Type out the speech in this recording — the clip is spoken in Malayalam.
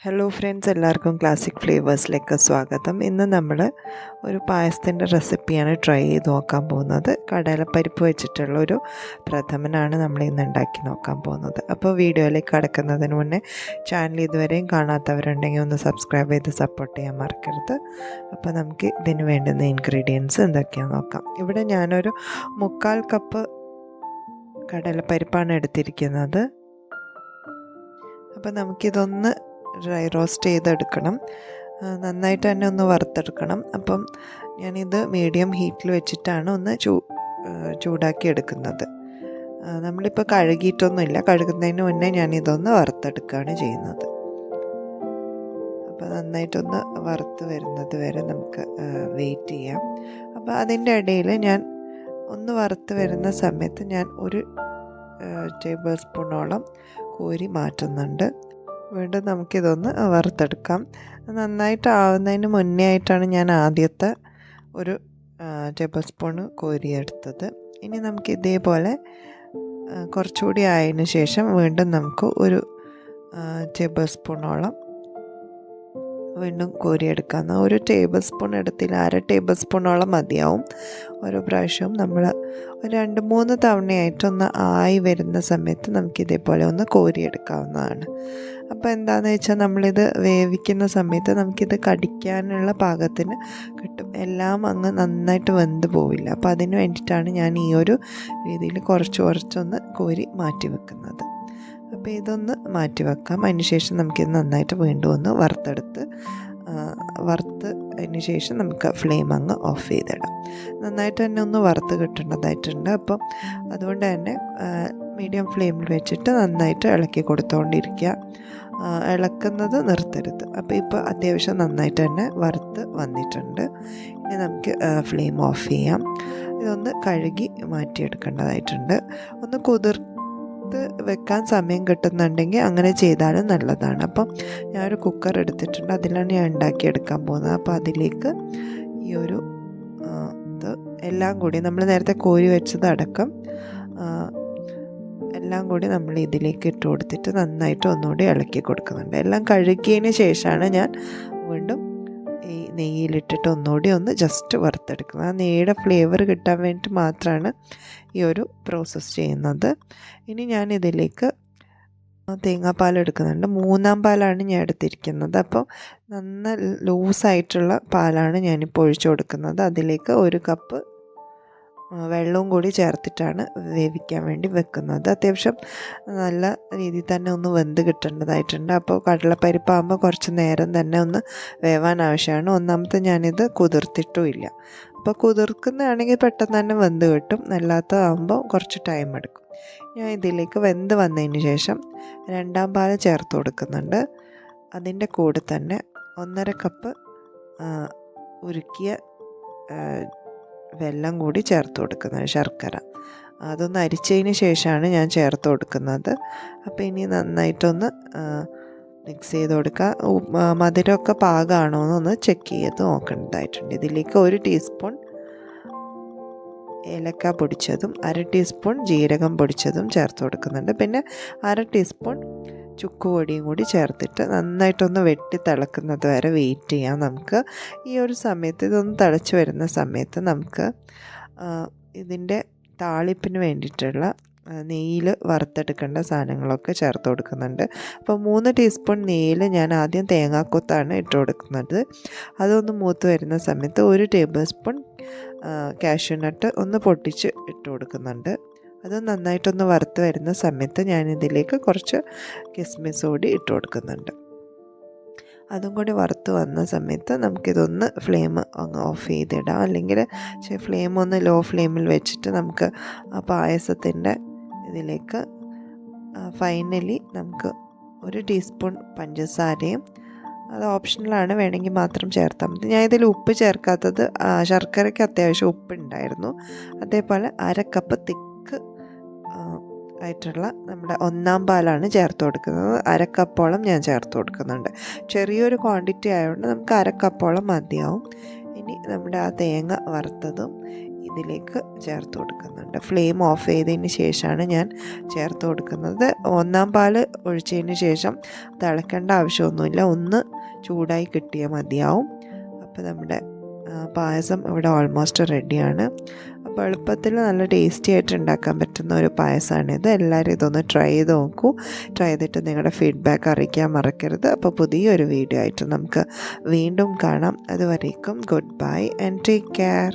ഹലോ ഫ്രണ്ട്സ്, എല്ലാവർക്കും ക്ലാസിക് ഫ്ലേവേഴ്സിലേക്ക് സ്വാഗതം. ഇന്ന് നമ്മൾ ഒരു പായസത്തിൻ്റെ റെസിപ്പിയാണ് ട്രൈ ചെയ്ത് നോക്കാൻ പോകുന്നത്. കടലപ്പരിപ്പ് വെച്ചിട്ടുള്ള ഒരു പ്രഥമനാണ് നമ്മൾ ഇന്ന് ഉണ്ടാക്കി നോക്കാൻ പോകുന്നത്. അപ്പോൾ വീഡിയോയിലേക്ക് കടക്കുന്നതിന് മുന്നേ ചാനൽ ഇതുവരെയും കാണാത്തവരുണ്ടെങ്കിൽ ഒന്ന് സബ്സ്ക്രൈബ് ചെയ്ത് സപ്പോർട്ട് ചെയ്യാൻ മറക്കരുത്. അപ്പോൾ നമുക്ക് ഇതിന് വേണ്ടുന്ന ഇൻഗ്രീഡിയൻസ് എന്തൊക്കെയാണെന്ന് നോക്കാം. ഇവിടെ ഞാനൊരു 3/4 കപ്പ് കടലപ്പരിപ്പാണ് എടുത്തിരിക്കുന്നത്. അപ്പോൾ നമുക്കിതൊന്ന് ഡ്രൈ റോസ്റ്റ് ചെയ്തെടുക്കണം. നന്നായിട്ട് തന്നെ ഒന്ന് വറുത്തെടുക്കണം. അപ്പം ഞാനിത് മീഡിയം ഹീറ്റിൽ വെച്ചിട്ടാണ് ഒന്ന് ചൂടാക്കി എടുക്കുന്നത്. നമ്മളിപ്പോൾ കഴുകിയിട്ടൊന്നുമില്ല. കഴുകുന്നതിന് മുന്നേ ഞാനിതൊന്ന് വറുത്തെടുക്കുകയാണ് ചെയ്യുന്നത്. അപ്പോൾ നന്നായിട്ടൊന്ന് വറുത്ത് വരുന്നത് വരെ നമുക്ക് വെയിറ്റ് ചെയ്യാം. അപ്പോൾ അതിൻ്റെ ഇടയിൽ ഞാൻ ഒന്ന് വറുത്ത് വരുന്ന സമയത്ത് ഞാൻ 1 ടേബിൾ സ്പൂണോളം കോരി മാറ്റുന്നുണ്ട്. വീണ്ടും നമുക്കിതൊന്ന് വറുത്തെടുക്കാം. നന്നായിട്ട് ആവുന്നതിന് മുന്നേ ആയിട്ടാണ് ഞാൻ ആദ്യത്തെ 1 ടേബിൾ സ്പൂൺ കോരിയെടുത്തത്. ഇനി നമുക്ക് ഇതേപോലെ കുറച്ചുകൂടി ആയതിന് ശേഷം വീണ്ടും നമുക്ക് 1 ടേബിൾ സ്പൂണോളം വീണ്ടും കോരിയെടുക്കാം. 1 ടേബിൾ സ്പൂൺ എടുത്തില്ല, 1/2 ടേബിൾ സ്പൂണോളം മതിയാവും. ഓരോ പ്രാവശ്യവും നമ്മൾ 2-3 തവണയായിട്ടൊന്ന് ആയി വരുന്ന സമയത്ത് നമുക്കിതേപോലെ ഒന്ന് കോരിയെടുക്കാവുന്നതാണ്. അപ്പോൾ എന്താണെന്ന് വെച്ചാൽ നമ്മളിത് വേവിക്കുന്ന സമയത്ത് നമുക്കിത് കടിക്കാനുള്ള പാകത്തിന് കിട്ടും. എല്ലാം അങ്ങ് നന്നായിട്ട് വെന്ത് പോവില്ല. അപ്പോൾ അതിന് വേണ്ടിയിട്ടാണ് ഞാൻ ഈ ഒരു രീതിയിൽ കുറച്ചൊന്ന് കോരി മാറ്റി വെക്കുന്നത്. അപ്പോൾ ഇതൊന്ന് മാറ്റി വെക്കാം. അതിന് ശേഷം നമുക്കിത് നന്നായിട്ട് വീണ്ടും ഒന്ന് വറുത്തതിന് ശേഷം നമുക്ക് ഫ്ലെയിം അങ്ങ് ഓഫ് ചെയ്തിടാം. നന്നായിട്ട് തന്നെ ഒന്ന് വറുത്ത് കിട്ടേണ്ടതായിട്ടുണ്ട്. അപ്പം അതുകൊണ്ട് തന്നെ മീഡിയം ഫ്ലെയിമിൽ വെച്ചിട്ട് നന്നായിട്ട് ഇളക്കി കൊടുത്തുകൊണ്ടിരിക്കുക. ഇളക്കുന്നത് നിർത്തരുത്. അപ്പോൾ ഇപ്പോൾ അത്യാവശ്യം നന്നായിട്ട് തന്നെ വറുത്ത് വന്നിട്ടുണ്ട്. ഇനി നമുക്ക് ഫ്ലെയിം ഓഫ് ചെയ്യാം. ഇതൊന്ന് കഴുകി മാറ്റിയെടുക്കേണ്ടതായിട്ടുണ്ട്. ഒന്ന് കുതിർത്ത് വെക്കാൻ സമയം കിട്ടുന്നുണ്ടെങ്കിൽ അങ്ങനെ ചെയ്താലും നല്ലതാണ്. അപ്പം ഞാനൊരു കുക്കർ എടുത്തിട്ടുണ്ട്. അതിലാണ് ഞാൻ ഉണ്ടാക്കിയെടുക്കാൻ പോകുന്നത്. അപ്പോൾ അതിലേക്ക് ഈ ഒരു ഇത് എല്ലാം കൂടി നമ്മൾ നേരത്തെ കോരി വെച്ചത് അടക്കം എല്ലാം കൂടി നമ്മൾ ഇതിലേക്ക് ഇട്ട് കൊടുത്തിട്ട് നന്നായിട്ട് ഒന്നുകൂടി ഇളക്കി കൊടുക്കുന്നുണ്ട്. എല്ലാം കഴുകിയതിന് ശേഷമാണ് ഞാൻ വീണ്ടും ഈ നെയ്യിലിട്ടിട്ട് ഒന്നുകൂടി ഒന്ന് ജസ്റ്റ് വറുത്തെടുക്കുന്നത്. ആ നെയ്യുടെ ഫ്ലേവർ കിട്ടാൻ വേണ്ടിയിട്ട് മാത്രമാണ് ഈ ഒരു പ്രോസസ്സ് ചെയ്യുന്നത്. ഇനി ഞാൻ ഇതിലേക്ക് തേങ്ങാപ്പാൽ എടുക്കുന്നുണ്ട്. 3-ാം പാലാണ് ഞാൻ എടുത്തിരിക്കുന്നത്. അപ്പോൾ ലൂസായിട്ടുള്ള പാലാണ് ഞാനിപ്പോൾ ഒഴിച്ചു കൊടുക്കുന്നത്. അതിലേക്ക് 1 കപ്പ് വെള്ളവും കൂടി ചേർത്തിട്ടാണ് വേവിക്കാൻ വേണ്ടി വെക്കുന്നത്. അത്യാവശ്യം നല്ല രീതിയിൽ തന്നെ ഒന്ന് വെന്ത് കിട്ടേണ്ടതായിട്ടുണ്ട്. അപ്പോൾ കടലപ്പരിപ്പാകുമ്പോൾ കുറച്ച് നേരം തന്നെ ഒന്ന് വേവാൻ ആവശ്യമാണ്. ഒന്നാമത്തെ ഞാനിത് കുതിർത്തിട്ടുമില്ല. അപ്പോൾ കുതിർക്കുന്നതാണെങ്കിൽ പെട്ടെന്ന് തന്നെ വെന്ത് കിട്ടും. അല്ലാത്തതാകുമ്പോൾ കുറച്ച് ടൈം എടുക്കും. ഞാൻ ഇതിലേക്ക് വെന്ത് വന്നതിന് ശേഷം 2-ാം പാൽ ചേർത്ത് കൊടുക്കുന്നുണ്ട്. അതിൻ്റെ കൂടെ തന്നെ 1/2 കപ്പ് ഉരുക്കിയ വെള്ളം കൂടി ചേർത്ത് കൊടുക്കുന്നത്, ശർക്കര. അതൊന്ന് അരിച്ചതിന് ശേഷമാണ് ഞാൻ ചേർത്ത് കൊടുക്കുന്നത്. അപ്പോൾ ഇനി നന്നായിട്ടൊന്ന് മിക്സ് ചെയ്ത് കൊടുക്കുക. മധുരമൊക്കെ പാകമാണോ എന്നൊന്ന് ചെക്ക് ചെയ്ത് നോക്കേണ്ടതായിട്ടുണ്ട്. ഇതിലേക്ക് 1 ടീസ്പൂൺ ഏലക്ക പൊടിച്ചതും 1/2 ടീസ്പൂൺ ജീരകം പൊടിച്ചതും ചേർത്ത് കൊടുക്കുന്നുണ്ട്. പിന്നെ 1/2 ടീസ്പൂൺ ചുക്ക് പൊടിയും കൂടി ചേർത്തിട്ട് നന്നായിട്ടൊന്ന് വെട്ടി തിളക്കുന്നത് വരെ വെയിറ്റ് ചെയ്യാം. നമുക്ക് ഈ ഒരു സമയത്ത് ഇതൊന്ന് തിളച്ച് വരുന്ന സമയത്ത് നമുക്ക് ഇതിൻ്റെ താളിപ്പിന് വേണ്ടിയിട്ടുള്ള നെയ്യിൽ വറുത്തെടുക്കേണ്ട സാധനങ്ങളൊക്കെ ചേർത്ത് കൊടുക്കുന്നുണ്ട്. അപ്പോൾ 3 ടീസ്പൂൺ നെയ്യിൽ ഞാൻ ആദ്യം തേങ്ങാക്കൊത്താണ് ഇട്ട് കൊടുക്കുന്നത്. അതൊന്ന് മൂത്ത് വരുന്ന സമയത്ത് 1 ടേബിൾ സ്പൂൺ കാഷ്യൂനട്ട് ഒന്ന് പൊട്ടിച്ച് ഇട്ട് കൊടുക്കുന്നുണ്ട്. അത് നന്നായിട്ടൊന്ന് വറുത്ത് വരുന്ന സമയത്ത് ഞാനിതിലേക്ക് കുറച്ച് കിസ്മിസ് കൂടി ഇട്ട് കൊടുക്കുന്നുണ്ട്. അതും കൂടി വറുത്ത് വന്ന സമയത്ത് നമുക്കിതൊന്ന് ഫ്ലെയിം അങ്ങ് ഓഫ് ചെയ്തിടാം. അല്ലെങ്കിൽ ഫ്ലെയിം ഒന്ന് ലോ ഫ്ലെയിമിൽ വെച്ചിട്ട് നമുക്ക് ആ പായസത്തിൻ്റെ ഇതിലേക്ക് ഫൈനലി നമുക്ക് 1 ടീസ്പൂൺ പഞ്ചസാരയും, അത് ഓപ്ഷണലാണ്, വേണമെങ്കിൽ മാത്രം ചേർത്താൽ മതി. ഞാൻ ഇതിൽ ഉപ്പ് ചേർക്കാത്തത് ശർക്കരയ്ക്ക് അത്യാവശ്യം ഉപ്പുണ്ടായിരുന്നു. അതേപോലെ 1/2 കപ്പ് തിക്ക് ആയിട്ടുള്ള നമ്മുടെ 1-ാം പാലാണ് ചേർത്ത് കൊടുക്കുന്നത്. 1/2 കപ്പോളം ഞാൻ ചേർത്ത് കൊടുക്കുന്നുണ്ട്. ചെറിയൊരു ക്വാണ്ടിറ്റി ആയതുകൊണ്ട് നമുക്ക് 1/2 കപ്പോളം മതിയാവും. ഇനി നമ്മുടെ ആ തേങ്ങ വറുത്തതും ഇതിലേക്ക് ചേർത്ത് കൊടുക്കുന്നുണ്ട്. ഫ്ലെയിം ഓഫ് ചെയ്തതിന് ശേഷമാണ് ഞാൻ ചേർത്ത് കൊടുക്കുന്നത്. ഒന്നാം പാൽ ഒഴിച്ചതിന് ശേഷം തിളക്കേണ്ട ആവശ്യമൊന്നുമില്ല, ഒന്ന് ചൂടായി കിട്ടിയാൽ മതിയാവും. അപ്പോൾ നമ്മുടെ പായസം ഇവിടെ ഓൾമോസ്റ്റ് റെഡിയാണ്. അപ്പോൾ എളുപ്പത്തിൽ നല്ല ടേസ്റ്റി ആയിട്ട് ഉണ്ടാക്കാൻ പറ്റുന്ന ഒരു പായസമാണിത്. എല്ലാവരും ഇതൊന്ന് ട്രൈ ചെയ്ത് നോക്കൂ. ട്രൈ ചെയ്തിട്ട് നിങ്ങളുടെ ഫീഡ്ബാക്ക് അറിയിക്കാൻ മറക്കരുത്. അപ്പോൾ പുതിയൊരു വീഡിയോ ആയിട്ട് നമുക്ക് വീണ്ടും കാണാം. അതുവരേക്കും good bye and take care.